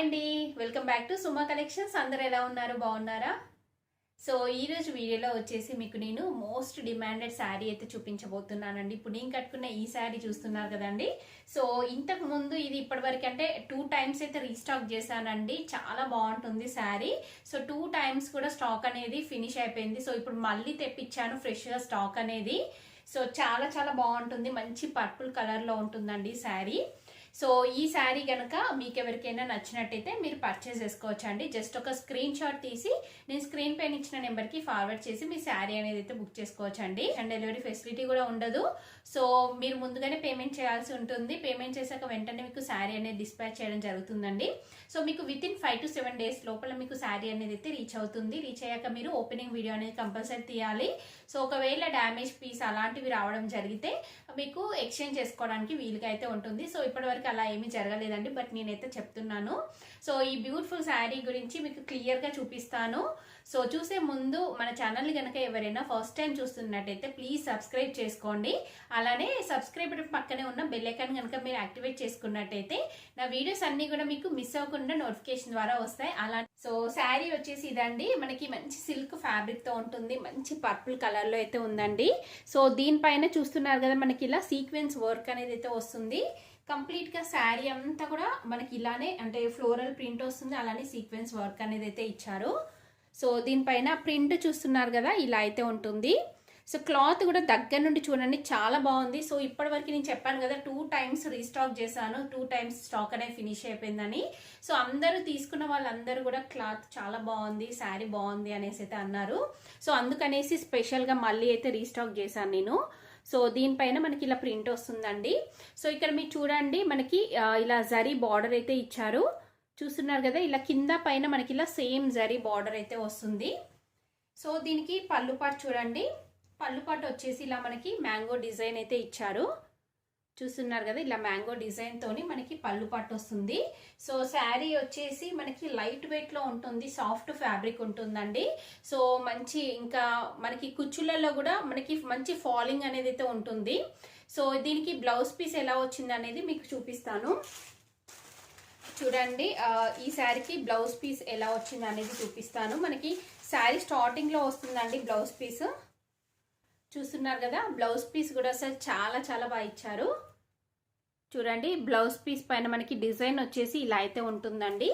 Hi అండి, welcome back to Suma collections. అందరు ఎలా ఉన్నారు, బాగున్నారా? సో ఈరోజు వీడియోలో వచ్చేసి మీకు నేను మోస్ట్ డిమాండెడ్ శారీ అయితే చూపించబోతున్నానండి. ఇప్పుడు నేను కట్టుకున్న ఈ శారీ చూస్తున్నారు కదండి. సో ఇంతకు ముందు ఇది ఇప్పటివరకు అంటే 2 టైమ్స్ అయితే రీస్టాక్ చేశానండి. చాలా బాగుంటుంది శారీ. సో 2 టైమ్స్ కూడా స్టాక్ అనేది ఫినిష్ అయిపోయింది. సో ఇప్పుడు మళ్ళీ తెప్పించాను ఫ్రెష్గా స్టాక్ అనేది. సో చాలా చాలా బాగుంటుంది, మంచి పర్పుల్ కలర్లో ఉంటుందండి శారీ. సో ఈ శారీ కనుక మీకు ఎవరికైనా నచ్చినట్టయితే మీరు పర్చేస్ చేసుకోవచ్చు అండి. జస్ట్ ఒక స్క్రీన్ షాట్ తీసి నేను స్క్రీన్ పైన ఇచ్చిన నెంబర్కి ఫార్వర్డ్ చేసి మీ శారీ అనేది అయితే బుక్ చేసుకోవచ్చు అండి. అండ్ డెలివరీ ఫెసిలిటీ కూడా ఉండదు. సో మీరు ముందుగానే పేమెంట్ చేయాల్సి ఉంటుంది. పేమెంట్ చేశాక వెంటనే మీకు శారీ అనేది డిస్పాచ్ చేయడం జరుగుతుందండి. సో మీకు వితిన్ 5 to 7 days లోపల మీకు శారీ అనేది అయితే రీచ్ అవుతుంది. రీచ్ అయ్యాక మీరు ఓపెనింగ్ వీడియో అనేది కంపల్సరీ తీయాలి. సో ఒకవేళ డ్యామేజ్ పీస్ అలాంటివి రావడం జరిగితే మీకు ఎక్స్చేంజ్ చేసుకోవడానికి వీలుగా అయితే ఉంటుంది. సో ఇప్పటివరకు అలా ఏమీ జరగలేదండి, బట్ నేనైతే చెప్తున్నాను. సో ఈ బ్యూటిఫుల్ శారీ గురించి మీకు క్లియర్గా చూపిస్తాను. సో చూసే ముందు మన ఛానల్ని కనుక ఎవరైనా ఫస్ట్ టైం చూస్తున్నట్టయితే ప్లీజ్ సబ్స్క్రైబ్ చేసుకోండి. అలానే సబ్స్క్రైబ్ పక్కనే ఉన్న బెల్ ఐకాన్ కనుక మీరు యాక్టివేట్ చేసుకున్నట్టయితే నా వీడియోస్ అన్ని కూడా మీకు మిస్ అవ్వకుండా నోటిఫికేషన్ ద్వారా వస్తాయి. అలా సో శారీ వచ్చేసి ఇదండి, మనకి మంచి సిల్క్ ఫ్యాబ్రిక్ తో ఉంటుంది. మంచి పర్పుల్ కలర్ లో అయితే ఉందండి. సో దీనిపైన చూస్తున్నారు కదా, మనకి ఇలా సీక్వెన్స్ వర్క్ అనేది అయితే వస్తుంది. కంప్లీట్ గా శారీ అంతా కూడా మనకి ఇలానే అంటే ఫ్లోరల్ ప్రింట్ వస్తుంది. అలానే సీక్వెన్స్ వర్క్ అనేది అయితే ఇచ్చారు. సో దీనిపైన ప్రింట్ చూస్తున్నారు కదా, ఇలా అయితే ఉంటుంది. సో క్లాత్ కూడా దగ్గర నుండి చూడండి, చాలా బాగుంది. సో ఇప్పటివరకు నేను చెప్పాను కదా 2 టైమ్స్ రీస్టాక్ చేశాను, 2 టైమ్స్ స్టాక్ అనేది ఫినిష్ అయిపోయిందని. సో అందరూ తీసుకున్న వాళ్ళందరూ కూడా క్లాత్ చాలా బాగుంది, శారీ బాగుంది అనేసి అయితే అన్నారు. సో అందుకనేసి స్పెషల్గా మళ్ళీ అయితే రీస్టాక్ చేశాను నేను. సో దీనిపైన మనకి ఇలా ప్రింట్ వస్తుందండి. సో ఇక్కడ మీరు చూడండి, మనకి ఇలా జరీ బార్డర్ అయితే ఇచ్చారు. చూస్తున్నారు కదా, ఇలా కింద పైన మనకి ఇలా సేమ్ జరీ బార్డర్ అయితే వస్తుంది. సో దీనికి పళ్ళు పాటు చూడండి, పళ్ళు పాటు వచ్చేసి ఇలా మనకి మ్యాంగో డిజైన్ అయితే ఇచ్చారు. చూస్తున్నారు కదా, ఇలా మ్యాంగో డిజైన్ తోని మనకి పళ్ళు పాటు వస్తుంది. సో శారీ వచ్చేసి మనకి లైట్ వెయిట్ లో ఉంటుంది, సాఫ్ట్ ఫ్యాబ్రిక్ ఉంటుందండి. సో మంచి ఇంకా మనకి కుచ్చులలో కూడా మనకి మంచి ఫాలింగ్ అనేది అయితే ఉంటుంది. సో దీనికి బ్లౌజ్ పీస్ ఎలా వచ్చింది అనేది మీకు చూపిస్తాను. చూడండి, ఈ శారీకి బ్లౌజ్ పీస్ ఎలా వచ్చింది అనేది చూపిస్తాను. మనకి శారీ స్టార్టింగ్ లో వస్తుందండి బ్లౌజ్ పీస్. చూస్తున్నారు కదా, బ్లౌజ్ పీస్ కూడా అసలు చాలా చాలా బాగా ఇచ్చారు. చూడండి, బ్లౌజ్ పీస్ పైన మనకి డిజైన్ వచ్చేసి ఇలా అయితే ఉంటుందండి.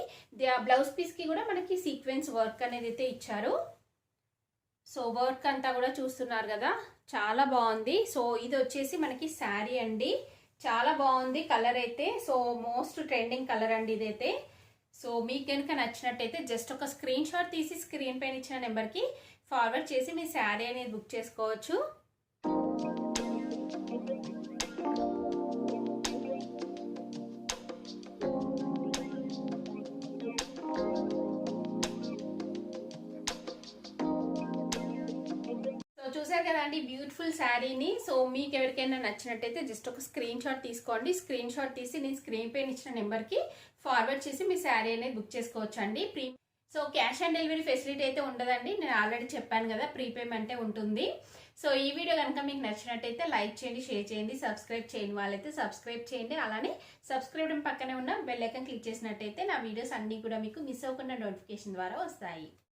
బ్లౌజ్ పీస్ కి కూడా మనకి సీక్వెన్స్ వర్క్ అనేది అయితే ఇచ్చారు. సో వర్క్ అంతా కూడా చూస్తున్నారు కదా, చాలా బాగుంది. సో ఇది వచ్చేసి మనకి శారీ అండి, చాలా బాగుంది కలర్ అయితే. సో మోస్ట్ ట్రెండింగ్ కలర్ అండి ఇదైతే. సో మీకు కనుక నచ్చినట్టయితే జస్ట్ ఒక స్క్రీన్ షాట్ తీసి స్క్రీన్ పైన ఇచ్చిన నెంబర్కి ఫార్వర్డ్ చేసి మీ శారీ అనేది బుక్ చేసుకోవచ్చు. చూసారు కదండి బ్యూటిఫుల్ శారీని. సో మీకు ఎవరికైనా నచ్చినట్టయితే జస్ట్ ఒక స్క్రీన్ షాట్ తీసుకోండి. స్క్రీన్ షాట్ తీసి నేను స్క్రీన్ పైన ఇచ్చిన నెంబర్కి ఫార్వర్డ్ చేసి మీ శారీ అనేది బుక్ చేసుకోవచ్చు అండి. So cash on delivery facility అయితే ఉండదండి, నేను ఆల్రెడీ చెప్పాను కదా, ప్రీపేమెంటే ఉంటుంది. సో ఈ వీడియో కనుక మీకు నచ్చినట్టయితే లైక్ చేయండి, షేర్ చేయండి, సబ్స్క్రైబ్ చేయని వాళ్ళైతే సబ్స్క్రైబ్ చేయండి. అలానే సబ్స్క్రైబ్ పక్కనే ఉన్న బెల్ ఐకాన్ క్లిక్ చేసినట్టయితే నా వీడియోస్ అన్నీ కూడా మీకు మిస్ అవ్వకుండా నోటిఫికేషన్ ద్వారా వస్తాయి.